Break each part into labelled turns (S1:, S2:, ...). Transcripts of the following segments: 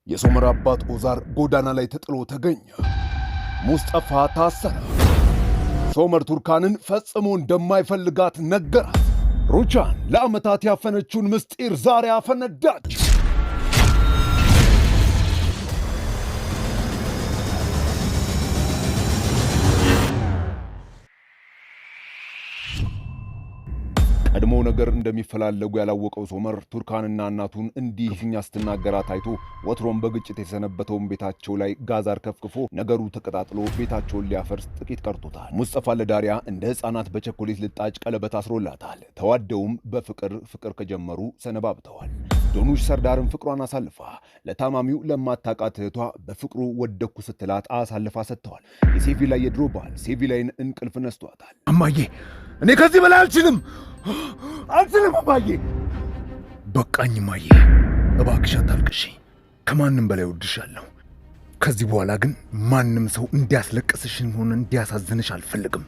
S1: የሶመር አባት ኦዛር ጎዳና ላይ ተጥሎ ተገኘ። ሙስጠፋ ታሰረ። ሶመር ቱርካንን ፈጽሞ እንደማይፈልጋት ነገራት። ሩቻን ለዓመታት ያፈነችውን ምስጢር ዛሬ አፈነዳች። ቀድሞ ነገር እንደሚፈላለጉ ያላወቀው ሶመር ቱርካንና እናቱን እንዲህ ክፉኛ ስትናገራት አይቶ ወትሮም በግጭት የሰነበተውን ቤታቸው ላይ ጋዛር ከፍክፎ ነገሩ ተቀጣጥሎ ቤታቸውን ሊያፈርስ ጥቂት ቀርቶታል። ሙስጠፋ ለዳሪያ እንደ ሕፃናት በቸኮሌት ልጣጭ ቀለበት አስሮላታል። ተዋደውም ፍቅር ከጀመሩ ሰነባብተዋል። ዶኑሽ ሰርዳርን ፍቅሯን አሳልፋ ለታማሚው ለማታቃት እህቷ በፍቅሩ ወደኩ ስትላት አሳልፋ ሰጥተዋል። የሴቪ ላይ የድሮ ባል ሴቪ ላይን እንቅልፍ ነስቷታል።
S2: እማዬ እኔ ከዚህ በላይ አልችልም እማዬ። በቃኝ እማዬ፣ እባክሽ አታልቅሽ። ከማንም በላይ ወድሻለሁ። ከዚህ በኋላ ግን ማንም ሰው እንዲያስለቅስሽን ሆነ እንዲያሳዝንሽ አልፈልግም።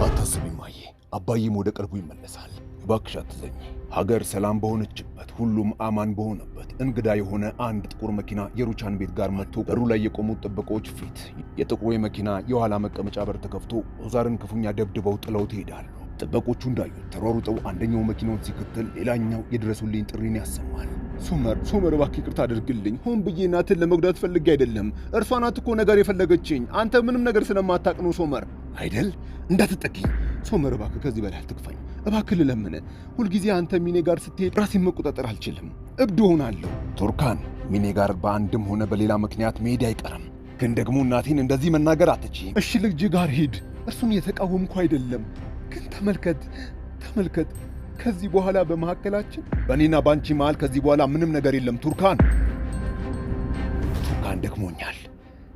S1: አታስቢ እማዬ፣ አባዬም ወደ ቀልቡ ይመለሳል። እባክሽ አትዘኝ። ሀገር ሰላም በሆነችበት ሁሉም አማን በሆነበት እንግዳ የሆነ አንድ ጥቁር መኪና የሩቻን ቤት ጋር መጥቶ በሩ ላይ የቆሙት ጥበቆች ፊት የጥቁሩ መኪና የኋላ መቀመጫ በር ተከፍቶ ኦዛርን ክፉኛ ደብድበው ጥለውት ይሄዳሉ። ጥበቆቹ እንዳዩት ተሯሩጠው አንደኛው መኪናውን ሲከተል ሌላኛው የድረሱልኝ ጥሪን ያሰማል። ሶመር እባክህ ይቅርታ አድርግልኝ። ሆን ብዬ እናትን ለመጉዳት ፈልጌ አይደለም። እርሷ ናት እኮ ነገር የፈለገችኝ። አንተ ምንም ነገር ስለማታቅ ነው ሶመር። አይደል? እንዳትጠቂኝ ሶመር፣ እባክህ ከዚህ በላይ አትክፋኝ። እባክህ ልለምንህ። ሁልጊዜ አንተ ሚኔ ጋር ስትሄድ ራሴን መቆጣጠር አልችልም፣ እብድ ሆናለሁ። ቱርካን ሚኔ ጋር በአንድም ሆነ በሌላ ምክንያት መሄድ አይቀርም፣ ግን ደግሞ እናቴን እንደዚህ መናገር አትችይም። እሺ ልጅ ጋር ሂድ። እርሱን የተቃወምኩ አይደለም፣ ግን ተመልከት ከዚህ በኋላ በመካከላችን በእኔና ባንቺ መሃል ከዚህ በኋላ ምንም ነገር የለም። ቱርካን ደክሞኛል።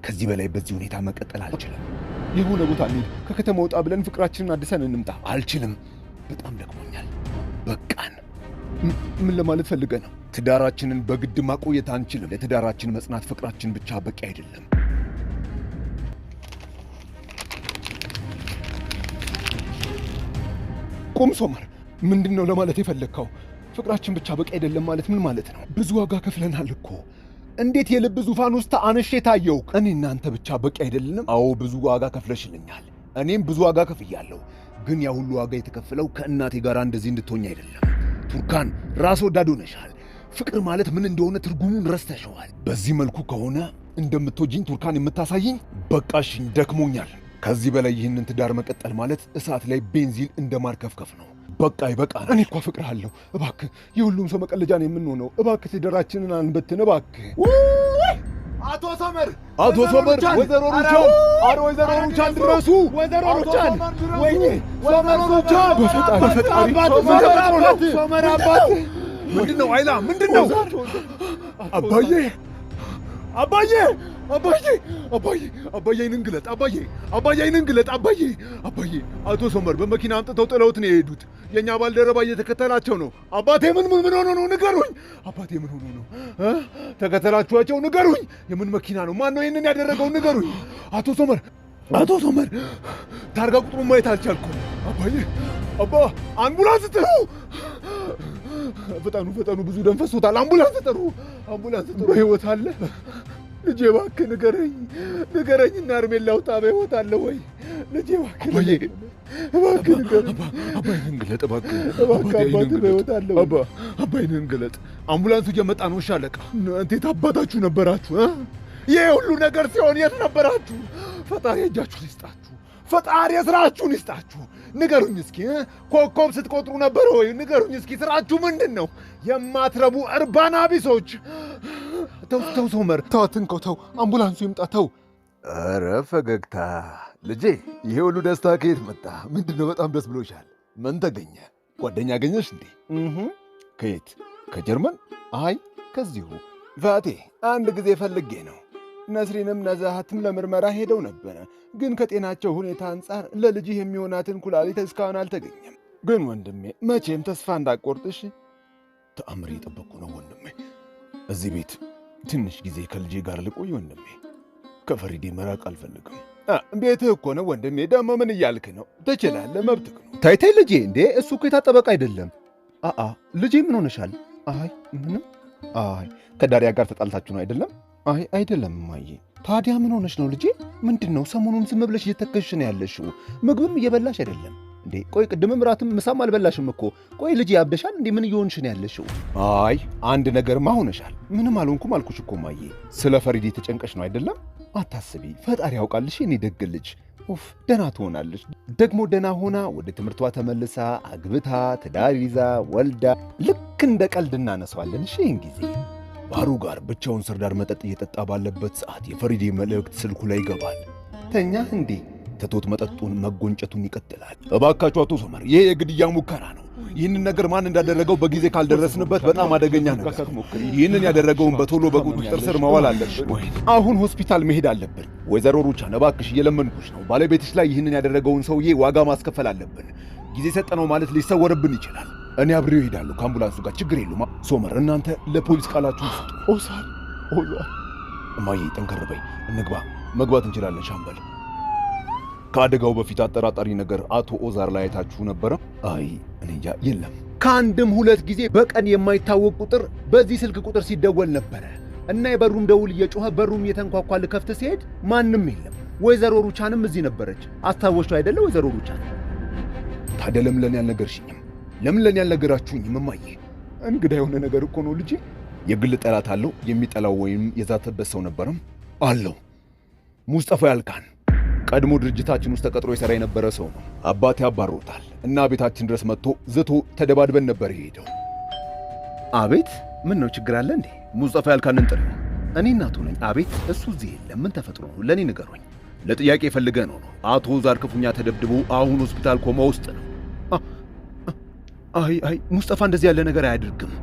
S1: ከዚህ በላይ በዚህ ሁኔታ መቀጠል አልችልም። የሆነ ቦታ እንሂድ፣ ከከተማ ወጣ ብለን ፍቅራችንን አድሰን እንምጣ። አልችልም፣ በጣም ደክሞኛል። በቃን። ምን ለማለት ፈልገ ነው? ትዳራችንን በግድ ማቆየት አንችልም። ለትዳራችን መጽናት ፍቅራችን ብቻ በቂ አይደለም። ቁም ሶመር፣ ምንድን ነው ለማለት የፈለግከው? ፍቅራችን ብቻ በቂ አይደለም ማለት ምን ማለት ነው? ብዙ ዋጋ ከፍለናል እኮ። እንዴት የልብ ዙፋን ውስጥ አንሼ ታየውክ? እኔ እናንተ ብቻ በቂ አይደለንም? አዎ ብዙ ዋጋ ከፍለሽልኛል፣ እኔም ብዙ ዋጋ ከፍያለሁ። ግን ያ ሁሉ ዋጋ የተከፈለው ከእናቴ ጋር እንደዚህ እንድትሆኝ አይደለም። ቱርካን ራስ ወዳድ ሆነሻል። ፍቅር ማለት ምን እንደሆነ ትርጉሙን ረስተሸዋል። በዚህ መልኩ ከሆነ እንደምትወጂኝ ቱርካን የምታሳይኝ፣ በቃሽኝ፣ ደክሞኛል። ከዚህ በላይ ይህንን ትዳር መቀጠል ማለት እሳት ላይ ቤንዚን እንደማርከፍከፍ ነው። በቃ ይበቃል። እኔ እኮ አፈቅርሃለሁ። እባክህ፣ የሁሉም ሰው መቀለጃ ነው የምንሆነው። እባክህ ትዳራችንን አንበትን። እባክህ
S3: አቶ ሶመር፣
S1: ወይዘሮ ሩቻን ድረሱ።
S3: ወይዘሮ ሩቻን፣ ወይኔ
S1: ሶመር ሩቻን፣ በፈጣሪ
S3: ሶመር አባት።
S1: ምንድነው አይላ? ምንድነው? አባዬ አይንን ግለጥ። አይንን ግለጥ። አባዬ አቶ ሶመር በመኪና አምጥተው ጥለውት ነው የሄዱት። የእኛ ባልደረባ እየተከተላቸው ነው። አባቴ ምን ሆኖ ነው? ንገሩኝ። አባቴ ምን ሆኖ ነው? ተከተላችኋቸው? ንገሩኝ። የምን መኪና ነው? ማን ነው ይህንን ያደረገው? ንገሩኝ። አቶ ሶመር ታርጋ ቁጥሩን ማየት አልቻልኩም። አባ አምቡላንስ ጥሩ። ፈጠኑ፣ ብዙ ደም ፈሶታል። አምቡላንስ ጥሩ። በሕይወት አለ? ልጄ እባክህ ንገረኝና እርሜን ላውጣ። በሕይወት አለ ወይ ልጄ? እባክህ ንገረኝ። አባይህን ግለጥ እባክህ። አባትህ በሕይወት አለ ወይ? አባይህን ግለጥ። አምቡላንሱ እየመጣ ነው። እሺ አለቃ። እናንተ የት አባታችሁ ነበራችሁ? ይህ ሁሉ ነገር ሲሆን የት ነበራችሁ? ፈጣሪ እጃችሁን ይስጣችሁ። ፈጣሪ ስራችሁን ይስጣችሁ። ንገሩኝ እስኪ፣ ኮከብ ስትቆጥሩ ነበር ወይ? ንገሩኝ እስኪ፣ ስራችሁ ምንድን ነው? የማትረቡ እርባና ቢሶች። ተው ሶመር፣ ተው አትንከው፣ ተው አምቡላንሱ ይምጣ፣ ተው። ኧረ ፈገግታ ልጄ፣ ይሄ ሁሉ ደስታ ከየት መጣ? ምንድን ነው? በጣም ደስ ብሎሻል። ምን ተገኘ? ጓደኛ አገኘሽ እንዴ? ከየት? ከጀርመን? አይ ከዚሁ ፋቴ። አንድ ጊዜ ፈልጌ ነው። ነስሪንም ነዛሃትም ለምርመራ ሄደው ነበረ፣ ግን ከጤናቸው ሁኔታ አንጻር ለልጅህ የሚሆናትን ኩላሊት እስካሁን አልተገኘም። ግን ወንድሜ መቼም ተስፋ እንዳቆርጥሽ። ተአምር እየጠበቅኩ ነው ወንድሜ። እዚህ ቤት ትንሽ ጊዜ ከልጄ ጋር ልቆይ ወንድሜ። ከፈሪዴ መራቅ አልፈልግም። ቤትህ እኮ ነው ወንድሜ። ደግሞ ምን እያልክ ነው? ትችላለህ፣ መብትህ ነው።
S4: ታይታይ ልጄ፣ እንዴ እሱ እኮ የታጠበቅ አይደለም። ልጄ ምን ሆነሻል?
S2: አይ ምንም። አይ ከዳሪያ ጋር ተጣልታችሁ ነው አይደለም? አይ አይደለም እማዬ። ታዲያ ምን ሆነሽ ነው ልጄ? ምንድነው ሰሞኑን ዝም ብለሽ እየተከሽ ነው ያለሽው? ምግብም እየበላሽ አይደለም እንዴ? ቆይ ቅድምም ራትም ምሳም አልበላሽም እኮ። ቆይ ልጄ ያብደሻል እንዴ? ምን እየሆንሽ ነው ያለሽው? አይ አንድ ነገርማ ሆነሻል። ምንም አልሆንኩም አልኩሽ እኮ እማዬ። ስለ ፈሪዴ ተጨንቀሽ ነው አይደለም? አታስቢ፣ ፈጣሪ ያውቃልሽ የኔ ደግ ልጅ። ኡፍ ደህና ትሆናለች። ደግሞ ደህና ሆና ወደ ትምህርቷ ተመልሳ አግብታ ትዳር ይዛ ወልዳ ልክ እንደ ቀልድ እናነሳዋለን። እሺ ይህን ጊዜ ባሩ ጋር ብቻውን ስርዳር መጠጥ እየጠጣ ባለበት ሰዓት የፈሪዴ መልእክት ስልኩ ላይ ይገባል። ተኛ እንዴ? ትቶት መጠጡን መጎንጨቱን ይቀጥላል። እባካችሁ አቶ ሶመር፣ ይሄ የግድያ ሙከራ ነው። ይህንን ነገር ማን እንዳደረገው በጊዜ ካልደረስንበት በጣም አደገኛ ነገር። ይህንን ያደረገውን በቶሎ በቁጥጥር ስር ማዋል አለብን። አሁን ሆስፒታል መሄድ አለብን። ወይዘሮ ሩቻን እባክሽ እየለመንኩሽ ነው። ባለቤትሽ ላይ ይህንን ያደረገውን ሰውዬ ዋጋ ማስከፈል አለብን። ጊዜ ሰጠነው ማለት ሊሰወርብን ይችላል። እኔ አብሬው እሄዳለሁ ከአምቡላንሱ ጋር፣ ችግር የለውም። ሶመር እናንተ ለፖሊስ ቃላችሁን ስጡ። ኦዛር እማዬ ጠንከር በይ፣ እንግባ። መግባት እንችላለን ሻምበል። ከአደጋው በፊት አጠራጣሪ ነገር አቶ ኦዛር ላይ አይታችሁ ነበረ? አይ እኔ እንጃ፣ የለም። ከአንድም ሁለት ጊዜ በቀን የማይታወቅ ቁጥር በዚህ ስልክ ቁጥር ሲደወል ነበረ እና የበሩም ደውል እየጮኸ በሩም እየተንኳኳ ልከፍት ሲሄድ ማንም የለም። ወይዘሮ ሩቻንም እዚህ ነበረች። አስታወስሽው አይደለ ወይዘሮ ሩቻን? ታዲያ ለምን ለኔ ያልነገርሽኝም? ለምን ለኔ ያልነገራችሁኝም እማዬ? እንግዳ የሆነ ነገር እኮ ነው ልጄ። የግል ጠላት አለው? የሚጠላው ወይም የዛተበት ሰው ነበረም? አለው። ሙስጠፋ ያልካን ቀድሞ ድርጅታችን ውስጥ ተቀጥሮ የሠራ የነበረ ሰው ነው። አባቴ አባሮታል እና ቤታችን ድረስ መጥቶ ዝቶ ተደባድበን ነበር የሄደው። አቤት፣ ምን ነው ችግር አለ እንዴ? ሙስጠፋ ያልካንን ጥሪ። እኔ እናቱ ነኝ። አቤት፣ እሱ እዚህ የለም። ምን ተፈጥሮ ነው? ለእኔ ንገሩኝ። ለጥያቄ ፈልገ ነው። አቶ ኦዛር ክፉኛ ተደብድቦ አሁን ሆስፒታል ኮማ ውስጥ ነው። አይ ሙስጠፋ እንደዚህ ያለ ነገር አያደርግም።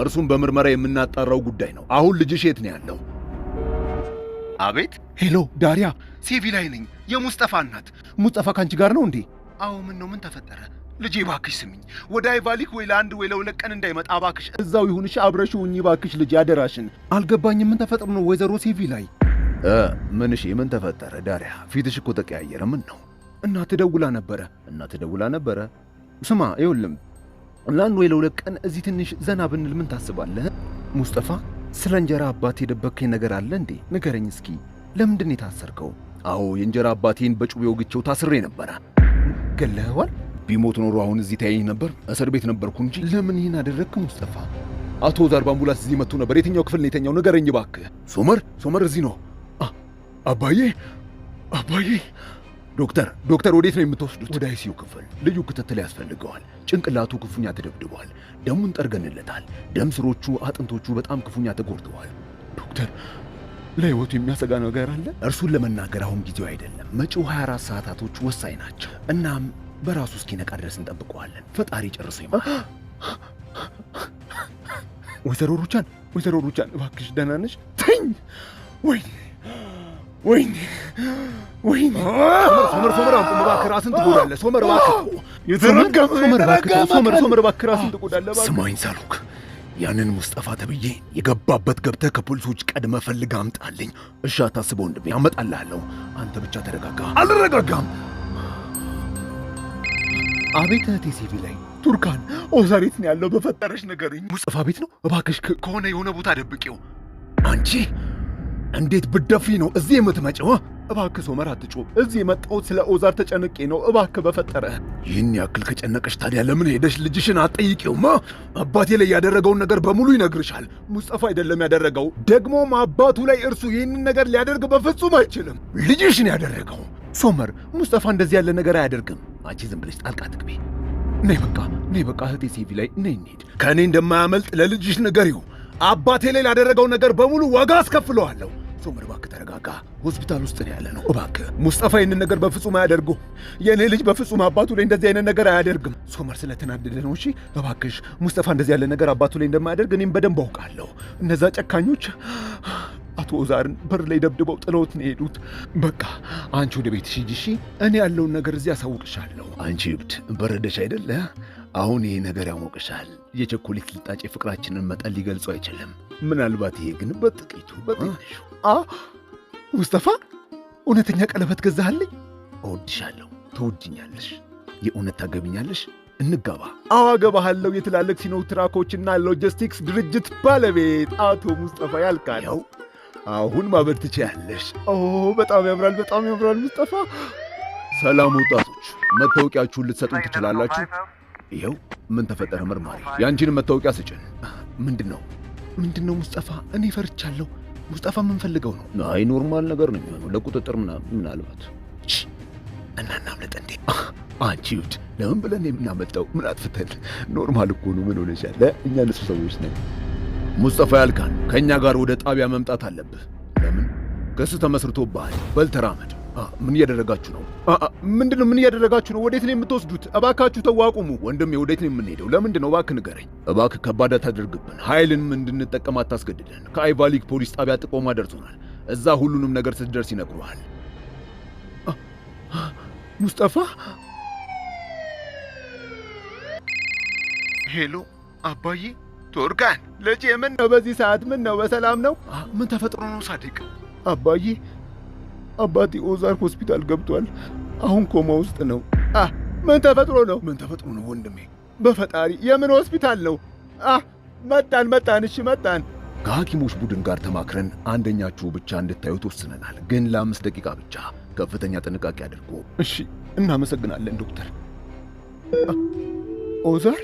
S2: እርሱም በምርመራ የምናጣራው ጉዳይ ነው። አሁን ልጅሽ የት ነው ያለው? አቤት። ሄሎ ዳሪያ፣ ሴቪ ላይ ነኝ። የሙስጠፋ እናት። ሙስጠፋ ካንቺ ጋር ነው እንዴ? አዎ። ምን ነው? ምን ተፈጠረ? ልጄ እባክሽ ስሚኝ፣ ወደ አይቫሊክ ወይ ለአንድ ወይ ለሁለት ቀን እንዳይመጣ እባክሽ፣ እዛው ይሁንሽ፣ አብረሽው ሁኚ እባክሽ ልጄ፣ አደራሽን። አልገባኝም። ምን ተፈጥሮ ነው ወይዘሮ ሴቪ ላይ? ምን? እሺ ምን ተፈጠረ ዳሪያ? ፊትሽ እኮ ተቀያየረ። ምን ነው? እናት ደውላ ነበረ። ስማ ይኸውልህ፣ ለአንድ ወይ ለሁለት ቀን እዚህ ትንሽ ዘና ብንል ምን ታስባለህ? ሙስጠፋ፣ ስለ እንጀራ አባቴ የደበከኝ ነገር አለ እንዴ? ንገረኝ እስኪ። ለምንድን የታሰርከው? አዎ የእንጀራ አባቴን በጩቤ ወግቼው ታስሬ ነበረ። ገለኸዋል? ቢሞት ኖሮ አሁን እዚህ ታየኝ ነበር። እስር ቤት ነበርኩ እንጂ። ለምን ይህን አደረግክ ሙስጠፋ? አቶ ኦዛር በአምቡላንስ እዚህ መጥቶ ነበር። የትኛው ክፍል ነው የተኛው? ንገረኝ እባክህ። ሶመር እዚህ ነው። አባዬ ዶክተር ወዴት ነው የምትወስዱት? ወደ አይሲዩ ክፍል። ልዩ ክትትል ያስፈልገዋል። ጭንቅላቱ ክፉኛ ተደብድቧል። ደሙን ጠርገንለታል። ደም ስሮቹ፣ አጥንቶቹ በጣም ክፉኛ ተጎድተዋል። ዶክተር፣ ለህይወቱ የሚያሰጋ ነገር አለ? እርሱን ለመናገር አሁን ጊዜው አይደለም። መጪው 24 ሰዓታቶች ወሳኝ ናቸው። እናም በራሱ እስኪነቃ ድረስ እንጠብቀዋለን። ፈጣሪ ጨርሶ ይማል። ወይዘሮ ሩቻን እባክሽ ደህና ነሽ? ተኝ። ወይኔ ሶመር እባክህ ራስን ትጎዳለህ። ሶመር እባክህ ራስን ትጎዳለህ። ስማኝ ሳሉክ፣ ያንን ሙስጠፋ ተብዬ የገባበት ገብተህ ከፖሊሶች ቀድመህ ፈልገህ አምጣልኝ። እሺ አታስበው ወንድሜ፣ አመጣልሃለሁ። አንተ ብቻ ተረጋጋ። አልረጋጋም። አቤት እህቴ ሴቪ ላይ ቱርካን፣ ኦዛር የት ነው ያለው? በፈጠረሽ ንገሪኝ። ሙስጠፋ ቤት ነው እባክሽ። ከሆነ የሆነ ቦታ ደብቄው። አንቺ እንዴት ብትደፍሪ ነው እዚህ የምትመጪው? እባክህ ሶመር አትጮህ። እዚህ የመጣሁት ስለ ኦዛር ተጨንቄ ነው። እባክህ በፈጠረህ። ይህን ያክል ከጨነቀሽ ታዲያ ለምን ሄደሽ ልጅሽን አትጠይቂውም? አባቴ ላይ ያደረገውን ነገር በሙሉ ይነግርሻል። ሙስጠፋ አይደለም ያደረገው። ደግሞም አባቱ ላይ እርሱ ይህንን ነገር ሊያደርግ በፍጹም አይችልም። ልጅሽን ያደረገው። ሶመር፣ ሙስጠፋ እንደዚህ ያለ ነገር አያደርግም። አንቺ ዝም ብለሽ ጣልቃ ትግቢ። ነይ በቃ እህቴ ሴቪ ላይ ነይ እንሂድ። ከእኔ እንደማያመልጥ ለልጅሽ ንገሪው። አባቴ ላይ ላደረገው ነገር በሙሉ ዋጋ አስከፍለዋለሁ። ሶመር እባክህ ተረጋጋ። ሆስፒታል ውስጥ ነው ያለ ነው። እባክህ ሙስጠፋ ይህንን ነገር በፍጹም አያደርጉም። የእኔ ልጅ በፍጹም አባቱ ላይ እንደዚህ አይነት ነገር አያደርግም። ሶመር ስለተናደደ ነው። እሺ እባክሽ፣ ሙስጠፋ እንደዚህ ያለ ነገር አባቱ ላይ እንደማያደርግ እኔም በደንብ አውቃለሁ። እነዛ ጨካኞች አቶ ኦዛርን በር ላይ ደብድበው ጥለውት ነው የሄዱት። በቃ አንቺ ወደ ቤትሽ ሂጂ እሺ። እኔ ያለውን ነገር እዚህ አሳውቅሻለሁ። አንቺ እብድ፣ በረደሽ አይደለ? አሁን ይሄ ነገር ያሞቅሻል። የቸኮሌት ልጣጭ ፍቅራችንን መጠን ሊገልጸው አይችልም። ምናልባት ይሄ ግን በጥቂቱ በትንሹ። ሙስጠፋ፣ እውነተኛ ቀለበት ገዛሃልኝ? እወድሻለሁ። ትወድኛለሽ? የእውነት ታገብኛለሽ? እንጋባ።
S1: አገባሃለሁ። የትላልቅ ሲኖትራኮችና ሎጂስቲክስ ድርጅት ባለቤት አቶ ሙስጠፋ ያልቃል።
S2: ያው አሁን ማበድ ትችያለሽ።
S1: በጣም ያምራል፣ በጣም ያምራል ሙስጠፋ።
S2: ሰላም ወጣቶች፣ መታወቂያችሁን ልትሰጡን ትችላላችሁ? ይኸው። ምን ተፈጠረ መርማሪ? ያንቺን መታወቂያ ስጭን።
S1: ምንድን ነው ሙስጠፋ? እኔ ፈርቻለሁ። ሙስጠፋ የምንፈልገው ነው?
S2: አይ ኖርማል ነገር ነው የሚሆነው፣ ለቁጥጥር ምናልባት።
S1: እና እናምለጥ እንዴ?
S2: አንቺ ውድ፣ ለምን ብለን የምናመልጠው? ምን አጥፍተን? ኖርማል እኮ ነው። ምን ሆነሻል? እኛ ንጹህ ሰዎች ነን። ሙስጠፋ ያልካን ከእኛ ጋር ወደ ጣቢያ መምጣት አለብህ። ለምን? ክስ ተመስርቶብሃል። በል ተራመድ። ምን እያደረጋችሁ ነው?
S1: ምንድን ነው? ምን እያደረጋችሁ ነው? ወዴት ነው የምትወስዱት? እባካችሁ ተዋቁሙ።
S2: ወንድሜ ወዴት ነው የምንሄደው? ለምንድን ነው? እባክህ ንገረኝ። እባክህ ከባድ አታድርግብን። ኃይልንም እንድንጠቀም አታስገድደን። ከአይቫሊክ ፖሊስ ጣቢያ ጥቆማ ደርሶናል። እዛ ሁሉንም ነገር ስትደርስ ይነግሩሃል።
S1: ሙስጠፋ።
S3: ሄሎ አባዬ። ቱርካን ልጄ፣
S1: ምን ነው በዚህ ሰዓት? ምን ነው? በሰላም ነው?
S3: ምን ተፈጥሮ ነው ሳዲቅ?
S1: አባዬ፣ አባቴ ኦዛር ሆስፒታል ገብቷል። አሁን ኮማ ውስጥ ነው። ምን ተፈጥሮ ነው?
S2: ምን ተፈጥሮ ነው ወንድሜ?
S1: በፈጣሪ የምን ሆስፒታል ነው? መጣን። እሺ መጣን።
S2: ከሐኪሞች ቡድን ጋር ተማክረን አንደኛችሁ ብቻ እንድታዩት ወስነናል። ግን ለ5 ደቂቃ ብቻ ከፍተኛ ጥንቃቄ አድርጎ።
S1: እሺ፣ እናመሰግናለን ዶክተር። ኦዛር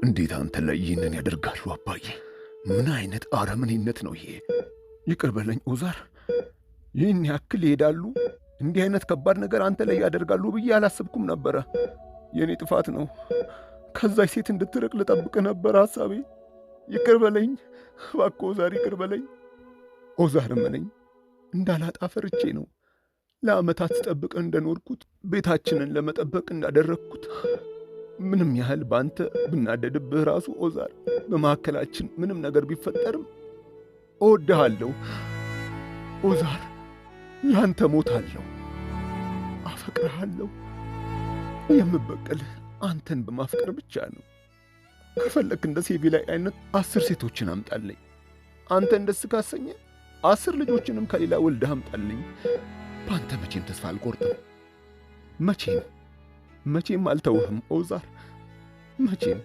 S2: እንዴት አንተ ላይ ይህንን ያደርጋሉ አባዬ? ምን አይነት አረመኔነት ነው ይሄ?
S1: ይቅር በለኝ ኦዛር። ይህን ያክል ይሄዳሉ? እንዲህ አይነት ከባድ ነገር አንተ ላይ ያደርጋሉ ብዬ አላሰብኩም ነበረ። የእኔ ጥፋት ነው። ከዛች ሴት እንድትርቅ ልጠብቅ ነበር ሐሳቤ። ይቅር በለኝ እባክህ ኦዛር፣ ይቅር በለኝ። ኦዛር እመነኝ፣ እንዳላጣ ፈርቼ ነው ለዓመታት ስጠብቅ እንደኖርኩት፣ ቤታችንን ለመጠበቅ እንዳደረግኩት። ምንም ያህል በአንተ ብናደድብህ ራሱ ኦዛር፣ በመካከላችን ምንም ነገር ቢፈጠርም እወድሃለሁ ኦዛር። ለአንተ ሞታለሁ፣ አፈቅርሃለሁ። የምበቀልህ አንተን በማፍቀር ብቻ ነው። ከፈለክ እንደ ሴቪ ላይ አይነት 10 ሴቶችን አምጣልኝ። አንተን ደስ ካሰኘ 10 ልጆችንም ከሌላ ወልደህ አምጣልኝ። በአንተ መቼም ተስፋ አልቆርጥም። መቼም አልተውህም ኦዛር፣ መቼም